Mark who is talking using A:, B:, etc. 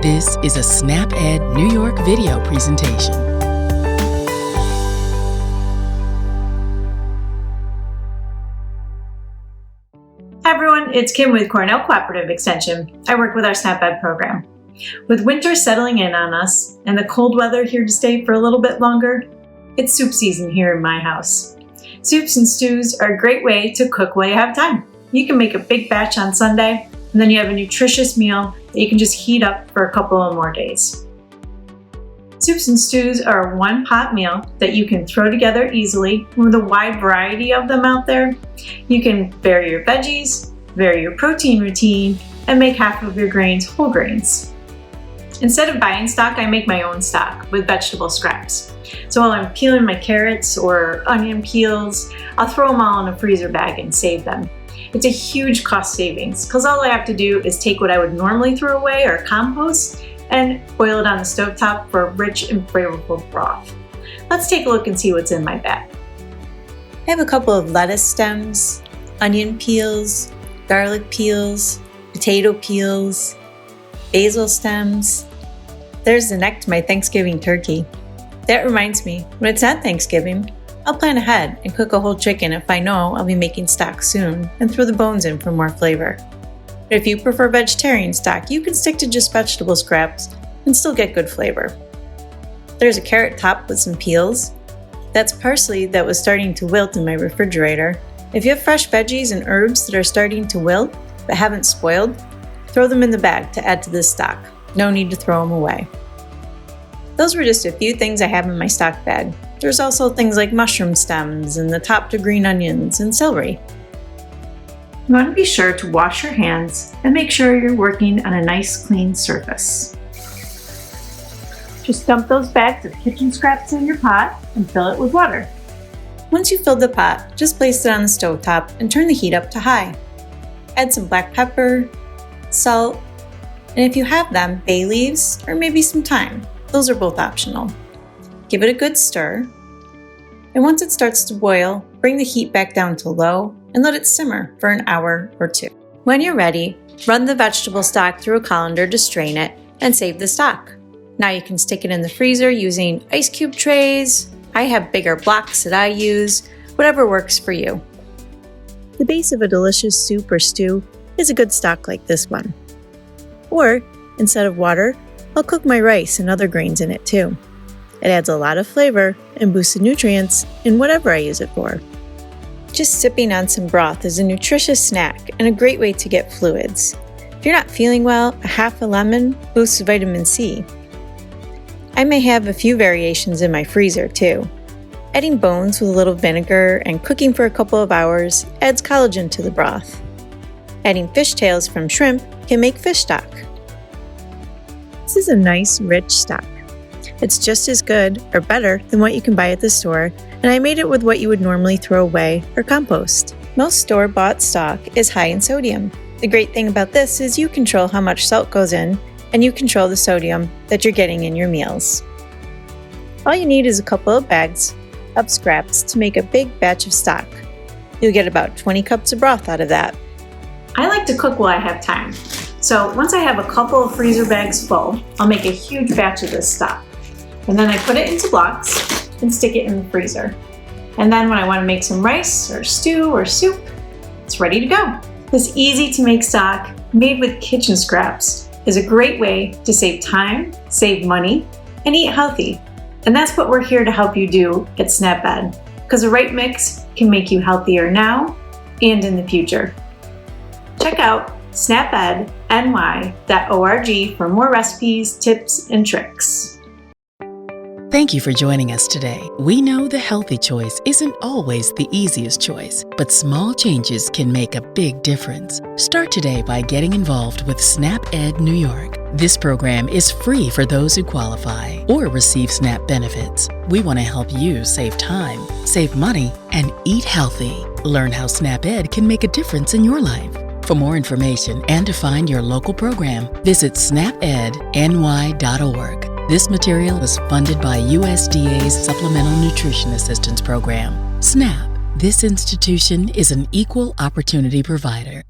A: This is a SnapEd New York video presentation.
B: Hi everyone, it's Kim with Cornell Cooperative Extension. I work with our SnapEd program. With winter settling in on us and the cold weather here to stay for a little bit longer, it's soup season here in my house. Soups and stews are a great way to cook while you have time. You can make a big batch on Sunday, and then you have a nutritious meal that you can just heat up for a couple of more days. Soups and stews are a one-pot meal that you can throw together easily. With a wide variety of them out there, you can vary your veggies, vary your protein routine, and make half of your grains whole grains. Instead of buying stock, I make my own stock with vegetable scraps. So while I'm peeling my carrots or onion peels, I'll throw them all in a freezer bag and save them. It's a huge cost savings because all I have to do is take what I would normally throw away or compost and boil it on the stovetop for a rich and flavorful broth. Let's take a look and see what's in my bag. I have a couple of lettuce stems, onion peels, garlic peels, potato peels, basil stems. There's the neck to my Thanksgiving turkey. That reminds me, when it's not Thanksgiving, I'll plan ahead and cook a whole chicken if I know I'll be making stock soon and throw the bones in for more flavor. But if you prefer vegetarian stock, you can stick to just vegetable scraps and still get good flavor. There's a carrot top with some peels. That's parsley that was starting to wilt in my refrigerator. If you have fresh veggies and herbs that are starting to wilt but haven't spoiled, throw them in the bag to add to this stock. No need to throw them away. Those were just a few things I have in my stock bag. There's also things like mushroom stems and the top to green onions and celery. You want to be sure to wash your hands and make sure you're working on a nice clean surface. Just dump those bags of kitchen scraps in your pot and fill it with water. Once you've filled the pot, just place it on the stovetop and turn the heat up to high. Add some black pepper, salt, and if you have them, bay leaves or maybe some thyme. Those are both optional. Give it a good stir, and once it starts to boil, bring the heat back down to low and let it simmer for an hour or two. When you're ready, run the vegetable stock through a colander to strain it and save the stock. Now you can stick it in the freezer using ice cube trays. I have bigger blocks that I use, whatever works for you. The base of a delicious soup or stew is a good stock like this one. Or, instead of water, I'll cook my rice and other grains in it too. It adds a lot of flavor and boosts the nutrients in whatever I use it for. Just sipping on some broth is a nutritious snack and a great way to get fluids. If you're not feeling well, a half a lemon boosts vitamin C. I may have a few variations in my freezer too. Adding bones with a little vinegar and cooking for a couple of hours adds collagen to the broth. Adding fish tails from shrimp can make fish stock. This is a nice, rich stock. It's just as good or better than what you can buy at the store, and I made it with what you would normally throw away or compost. Most store-bought stock is high in sodium. The great thing about this is you control how much salt goes in, and you control the sodium that you're getting in your meals. All you need is a couple of bags of scraps to make a big batch of stock. You'll get about 20 cups of broth out of that. I like to cook while I have time. So once I have a couple of freezer bags full, I'll make a huge batch of this stock. And then I put it into blocks and stick it in the freezer. And then when I want to make some rice or stew or soup, it's ready to go. This easy to make stock made with kitchen scraps is a great way to save time, save money, and eat healthy. And that's what we're here to help you do at SnapEd, because the right mix can make you healthier now and in the future. Check out snapedny.org for more recipes, tips, and tricks.
A: Thank you for joining us today. We know the healthy choice isn't always the easiest choice, but small changes can make a big difference. Start today by getting involved with SnapEd New York. This program is free for those who qualify or receive SNAP benefits. We want to help you save time, save money, and eat healthy. Learn how SnapEd can make a difference in your life. For more information and to find your local program, visit snapedny.org. This material is funded by USDA's Supplemental Nutrition Assistance Program. SNAP. This institution is an equal opportunity provider.